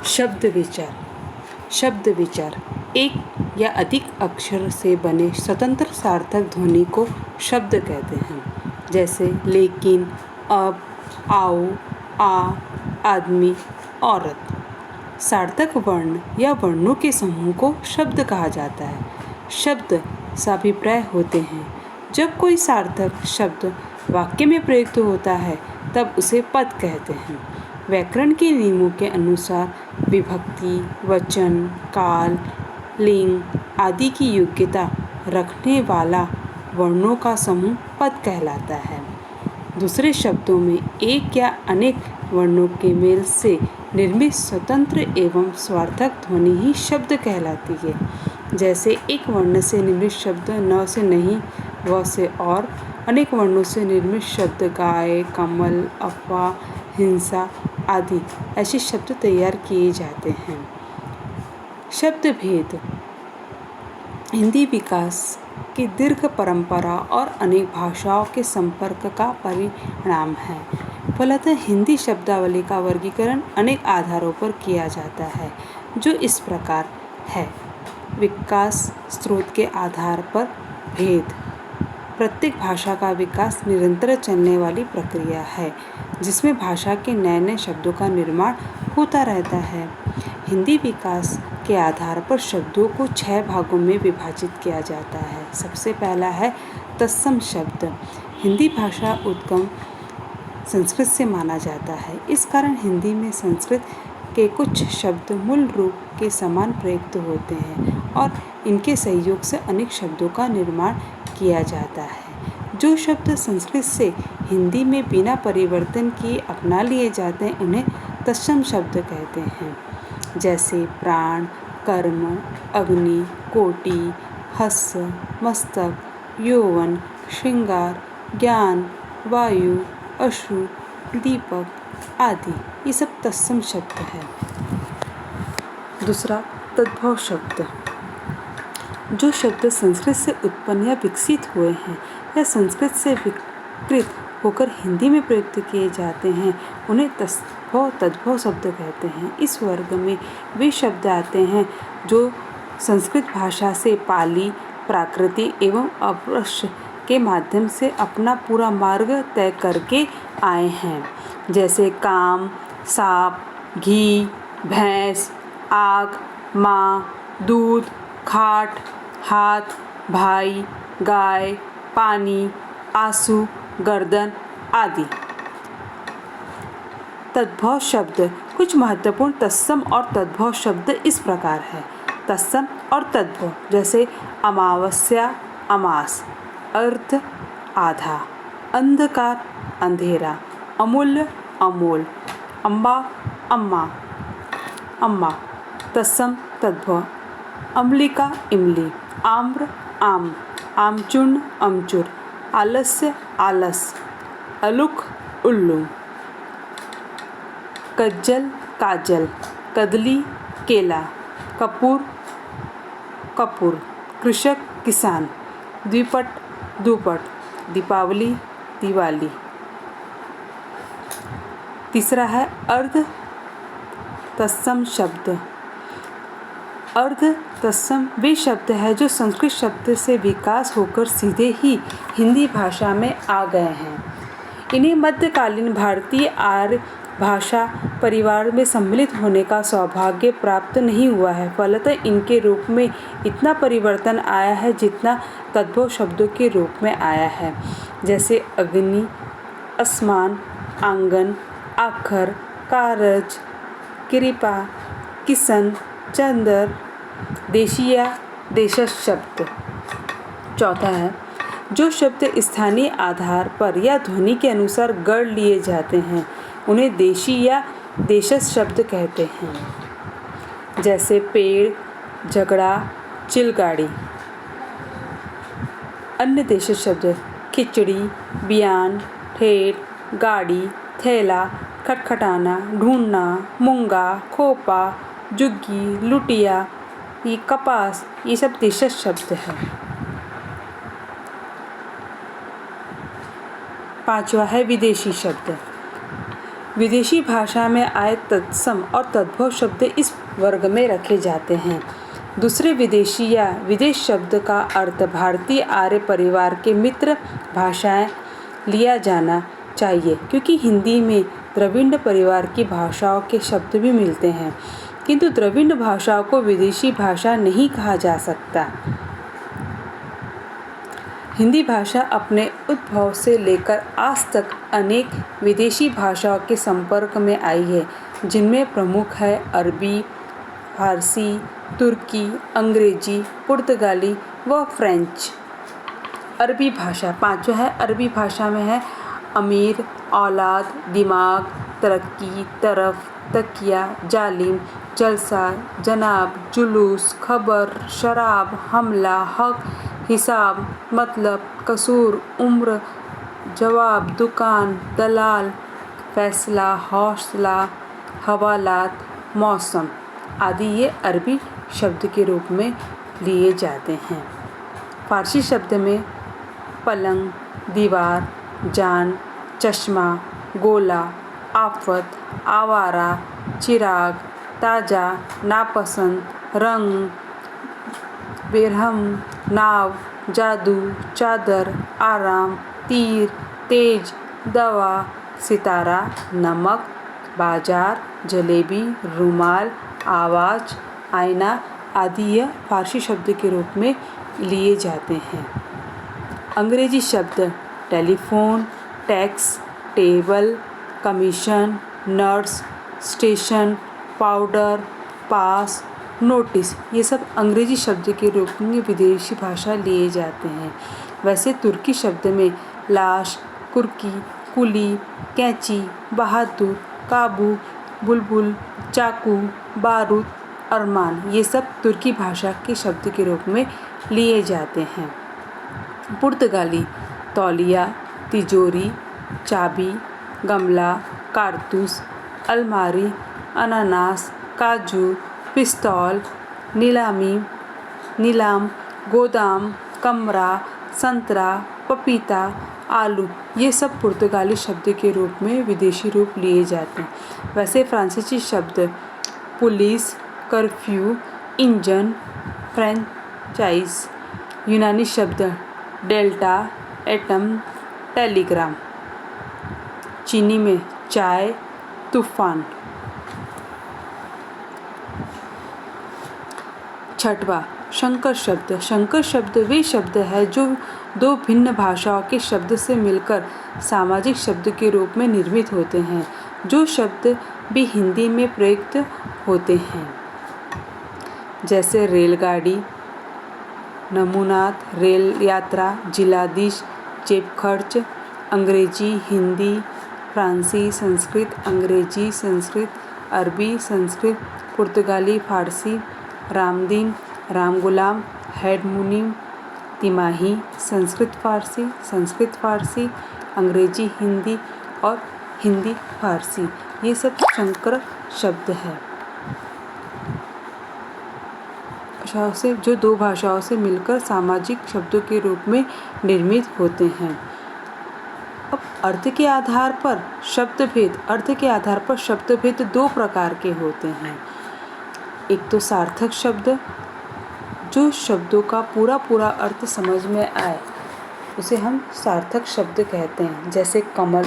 शब्द विचार। शब्द विचार एक या अधिक अक्षर से बने स्वतंत्र सार्थक ध्वनि को शब्द कहते हैं, जैसे लेकिन, अब, आओ, आ, आदमी, औरत। सार्थक वर्ण या वर्णों के समूह को शब्द कहा जाता है। शब्द साभिप्राय होते हैं। जब कोई सार्थक शब्द वाक्य में प्रयुक्त होता है तब उसे पद कहते हैं। व्याकरण के नियमों के अनुसार विभक्ति, वचन, काल, लिंग आदि की योग्यता रखने वाला वर्णों का समूह पद कहलाता है। दूसरे शब्दों में एक या अनेक वर्णों के मेल से निर्मित स्वतंत्र एवं सार्थक ध्वनि ही शब्द कहलाती है। जैसे एक वर्ण से निर्मित शब्द न से नहीं, व से और, अनेक वर्णों से निर्मित शब्द गाय, कमल, अफवाह, हिंसा आदि ऐसे शब्द तैयार किए जाते हैं। शब्द भेद हिंदी विकास की दीर्घ परंपरा और अनेक भाषाओं के संपर्क का परिणाम है। फलतः हिंदी शब्दावली का वर्गीकरण अनेक आधारों पर किया जाता है, जो इस प्रकार है। विकास स्रोत के आधार पर भेद। प्रत्येक भाषा का विकास निरंतर चलने वाली प्रक्रिया है, जिसमें भाषा के नए नए शब्दों का निर्माण होता रहता है। हिंदी विकास के आधार पर शब्दों को 6 भागों में विभाजित किया जाता है। सबसे पहला है तत्सम शब्द। हिंदी भाषा उद्गम संस्कृत से माना जाता है। इस कारण हिंदी में संस्कृत के कुछ शब्द मूल रूप के समान प्रयुक्त होते हैं और इनके सहयोग से अनेक शब्दों का निर्माण किया जाता है। जो शब्द संस्कृत से हिंदी में बिना परिवर्तन किए अपना लिए जाते हैं उन्हें तत्सम शब्द कहते हैं। जैसे प्राण, कर्म, अग्नि, कोटि, हस्य, मस्तक, यौवन, श्रृंगार, ज्ञान, वायु, अश्रु, दीपक आदि, ये सब तत्सम शब्द है। दूसरा तद्भव शब्द। जो शब्द संस्कृत से उत्पन्न या विकसित हुए हैं या संस्कृत से विकृत होकर हिंदी में प्रयुक्त किए जाते हैं उन्हें तद्भव शब्द कहते हैं। इस वर्ग में वे शब्द आते हैं जो संस्कृत भाषा से पाली, प्राकृत एवं अपभ्रंश के माध्यम से अपना पूरा मार्ग तय करके आए हैं। जैसे काम, सांप, घी, भैंस, आग, माँ, दूध, खाट, हाथ, भाई, गाय, पानी, आंसू, गर्दन आदि। तद्भव शब्द। कुछ महत्वपूर्ण तत्सम और तद्भव शब्द इस प्रकार है। तत्सम और तद्भव, जैसे अमावस्या, अमास, अर्ध, आधा, अंधकार, अंधेरा, अमूल्य, अमोल, अम्बा, अम्मा, अम्मा। तत्सम तद्भव। अम्लिका, इमली, आम्र, आम, आमचूर्ण, अमचूर, आलस्य, आलस, अलुक, उल्लू। कज्जल, काजल, कदली, केला, कपूर, कपूर, कृषक, किसान, द्विपट, दुपट, दीपावली, दिवाली। तीसरा है अर्ध तत्सम शब्द। अर्ध तत्सम वे शब्द हैं जो संस्कृत शब्द से विकास होकर सीधे ही हिंदी भाषा में आ गए हैं। इन्हें मध्यकालीन भारतीय आर्य भाषा परिवार में सम्मिलित होने का सौभाग्य प्राप्त नहीं हुआ है। फलतः इनके रूप में इतना परिवर्तन आया है जितना तद्भव शब्दों के रूप में आया है। जैसे अग्नि, आसमान, आंगन, आखर, कारज, कृपा, किसन, चंदर, देशिया, देशज शब्द। चौथा है जो शब्द स्थानीय आधार पर या ध्वनि के अनुसार गढ़ लिए जाते हैं उन्हें देशी या देशज शब्द कहते हैं। जैसे पेड़, झगड़ा, चिलगाड़ी। अन्य देशज शब्द खिचड़ी, बयान, ठेठ, गाड़ी, थैला, खटखटाना, ढूंढना, मूंगा, खोपा, जुग्गी, लुटिया, ये कपास, ये सब देशज शब्द हैं। पांचवा है विदेशी शब्द। विदेशी भाषा में आए तत्सम और तद्भव शब्द इस वर्ग में रखे जाते हैं। दूसरे विदेशी या विदेश शब्द का अर्थ भारतीय आर्य परिवार के मित्र भाषाएं लिया जाना चाहिए, क्योंकि हिंदी में द्रविड़ परिवार की भाषाओं के शब्द भी मिलते हैं, किंतु द्रविड़ भाषाओं को विदेशी भाषा नहीं कहा जा सकता। हिंदी भाषा अपने उद्भव से लेकर आज तक अनेक विदेशी भाषाओं के संपर्क में आई है, जिनमें प्रमुख है अरबी, फारसी, तुर्की, अंग्रेजी, पुर्तगाली व फ्रेंच। अरबी भाषा पांचवा है। अरबी भाषा में है अमीर, औलाद, दिमाग, तरक्की, तरफ, तकिया, जालिम, जलसा, जनाब, जुलूस, खबर, शराब, हमला, हक, हिसाब, मतलब, कसूर, उम्र, जवाब, दुकान, दलाल, फैसला, हौसला, हवालात, मौसम आदि ये अरबी शब्द के रूप में लिए जाते हैं। फारसी शब्द में पलंग, दीवार, जान, चश्मा, गोला, आफत, आवारा, चिराग, ताजा, नापसंद, रंग, बेरहम, नाव, जादू, चादर, आराम, तीर, तेज, दवा, सितारा, नमक, बाजार, जलेबी, रुमाल, आवाज, आईना आदि यह फारसी शब्द के रूप में लिए जाते हैं। अंग्रेजी शब्द telephone, tax, table, commission, nurse, station, powder, pass, notice ये सब अंग्रेजी शब्द के रूप में विदेशी भाषा लिए जाते हैं। वैसे तुर्की शब्द में लाश, कुर्की, कुली, कैंची, बहादुर, काबू, बुलबुल, चाकू, बारूद, अरमान ये सब तुर्की भाषा के शब्द के रूप में लिए जाते हैं। पुर्तगाली तौलिया, तिजोरी, चाबी, गमला, कारतूस, अलमारी, अनानास, काजू, पिस्तौल, नीलाम, गोदाम, कमरा, संतरा, पपीता, आलू ये सब पुर्तगाली शब्द के रूप में विदेशी रूप लिए जाते हैं। वैसे फ्रांसीसी शब्द पुलिस, कर्फ्यू, इंजन, फ्रेंचाइज, यूनानी शब्द डेल्टा, एटम, टेलीग्राम, चीनी में चाय, तूफान। छठवा संकर शब्द। संकर शब्द वे शब्द है जो दो भिन्न भाषाओं के शब्द से मिलकर सामाजिक शब्द के रूप में निर्मित होते हैं, जो शब्द भी हिंदी में प्रयुक्त होते हैं, जैसे रेलगाड़ी, नमूनात, रेल यात्रा, जिलाधीश, जेब खर्च। अंग्रेजी, हिंदी, फ्रांसी, संस्कृत, अंग्रेजी, संस्कृत, अरबी, संस्कृत, पुर्तगाली, फारसी, रामदीन, राम गुलाम, हेड मुनीम, तिमाही, संस्कृत फारसी, अंग्रेजी, हिंदी और हिंदी फारसी ये सब संकर शब्द है, भाषाओं से जो दो भाषाओं से मिलकर सामाजिक शब्दों के रूप में निर्मित होते हैं। अब अर्थ के आधार पर शब्दभेद दो प्रकार के होते हैं। एक तो सार्थक शब्द, जो शब्दों का पूरा अर्थ समझ में आए उसे हम सार्थक शब्द कहते हैं, जैसे कमल,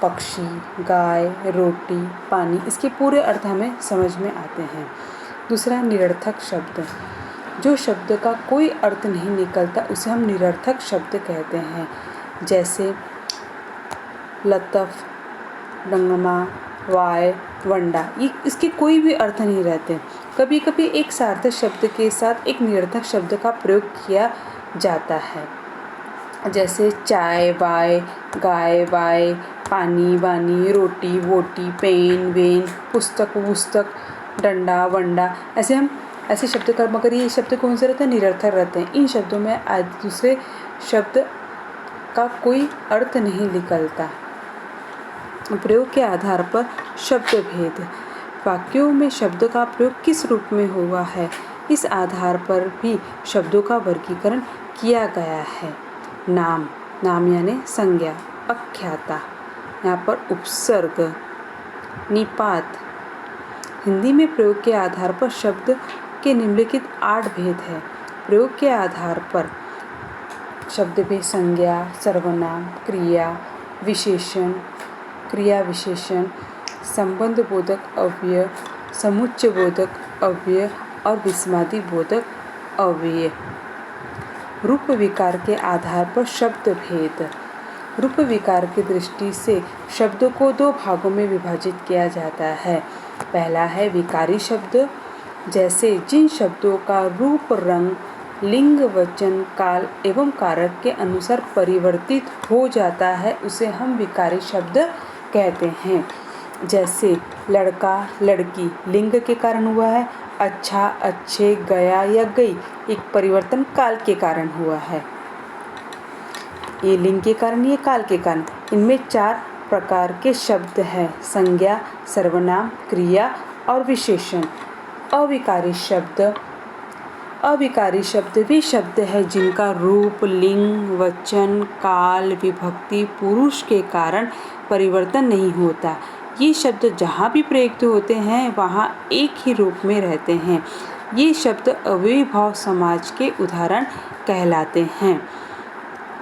पक्षी, गाय, रोटी, पानी इसके पूरे अर्थ हमें समझ में आते हैं। दूसरा निरर्थक शब्द, जो शब्द का कोई अर्थ नहीं निकलता उसे हम निरर्थक शब्द कहते हैं, जैसे लतफ, डंगमा, वाय, वंडा ये इसके कोई भी अर्थ नहीं रहते। कभी कभी एक सार्थक शब्द के साथ एक निरर्थक शब्द का प्रयोग किया जाता है, जैसे चाय, बाय, गाय, बाय, पानी, वानी, रोटी, वोटी, पेन, वेन, पुस्तक, वुस्तक, डंडा, वंडा ऐसे शब्द का, मगर ये शब्द कौन से रहते हैं? निरर्थक रहते हैं। इन शब्दों में दूसरे शब्द का कोई अर्थ नहीं निकलता। प्रयोग के आधार पर शब्द भेद, वाक्यों में शब्द का प्रयोग किस रूप में हुआ है इस आधार पर भी शब्दों का वर्गीकरण किया गया है। नाम यानी संज्ञा, अख्याता, यहाँ पर उपसर्ग, निपात। हिंदी में प्रयोग के आधार पर शब्द के निम्नलिखित 8 भेद हैं। प्रयोग के आधार पर शब्द भेद: संज्ञा, सर्वनाम, क्रिया विशेषण, संबंध बोधक अव्यय, समुच्चय बोधक अव्यय और विस्मादी बोधक अव्यय। रूप विकार के आधार पर शब्द भेद। रूप विकार की दृष्टि से शब्दों को 2 भागों में विभाजित किया जाता है। पहला है विकारी शब्द, जैसे जिन शब्दों का रूप, रंग, लिंग, वचन, काल एवं कारक के अनुसार परिवर्तित हो जाता है, उसे हम विकारी शब्द कहते हैं। जैसे लड़का, लड़की लिंग के कारण हुआ है, अच्छा, अच्छे, गया या गई एक परिवर्तन काल के कारण हुआ है। ये लिंग के कारण, ये काल के कारण। इनमें 4 प्रकार के शब्द हैं: संज्ञा, सर्वनाम, क्रिया और विशेषण। अविकारी शब्द वे शब्द हैं जिनका रूप, लिंग, वचन, काल, विभक्ति, पुरुष के कारण परिवर्तन नहीं होता। ये शब्द जहाँ भी प्रयुक्त होते हैं वहाँ एक ही रूप में रहते हैं। ये शब्द अव्ययीभाव समाज के उदाहरण कहलाते हैं,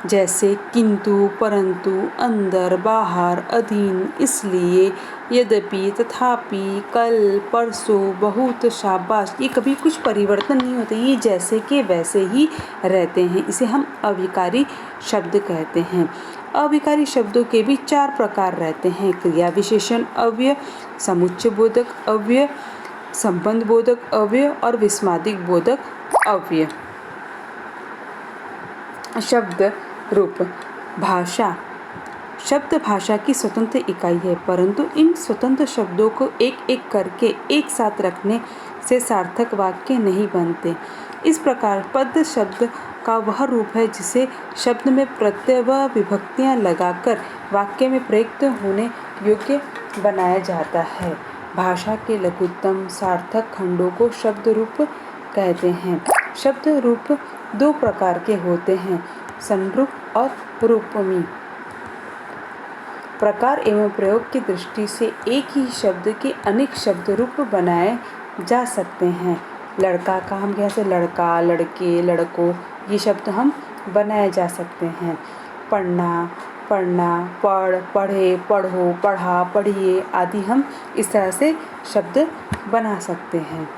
जैसे किंतु, परंतु, अंदर, बाहर, अधीन, इसलिए, यद्यपि, तथापि, कल, परसों, बहुत, शाबाश। ये कभी कुछ परिवर्तन नहीं होते, ये जैसे के वैसे ही रहते हैं। इसे हम अविकारी शब्द कहते हैं। अविकारी शब्दों के भी 4 प्रकार रहते हैं: क्रिया विशेषण अव्यय, समुच्चय बोधक अव्यय, संबंध बोधक अव्यय और विस्मादिक बोधक अव्यय। शब्द रूप। भाषा। शब्द भाषा की स्वतंत्र इकाई है, परंतु इन स्वतंत्र शब्दों को एक एक करके एक साथ रखने से सार्थक वाक्य नहीं बनते। इस प्रकार पद शब्द का वह रूप है जिसे शब्द में प्रत्यय व विभक्तियां लगाकर वाक्य में प्रयुक्त होने योग्य बनाया जाता है। भाषा के लघुत्तम सार्थक खंडों को शब्द रूप कहते हैं। शब्द रूप 2 प्रकार के होते हैं: संरूप और रूपमी। प्रकार एवं प्रयोग की दृष्टि से एक ही शब्द के अनेक शब्द रूप बनाए जा सकते हैं। लड़का का हम कैसे लड़का, लड़के, लड़कों ये शब्द हम बनाए जा सकते हैं। पढ़ना, पढ़ना, पढ़, पढ़े, पढ़ो, पढ़ा, पढ़िए आदि हम इस तरह से शब्द बना सकते हैं।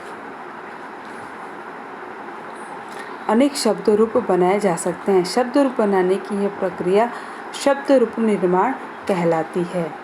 अनेक शब्द रूप बनाए जा सकते हैं। शब्द रूप बनाने की यह प्रक्रिया शब्द रूप निर्माण कहलाती है।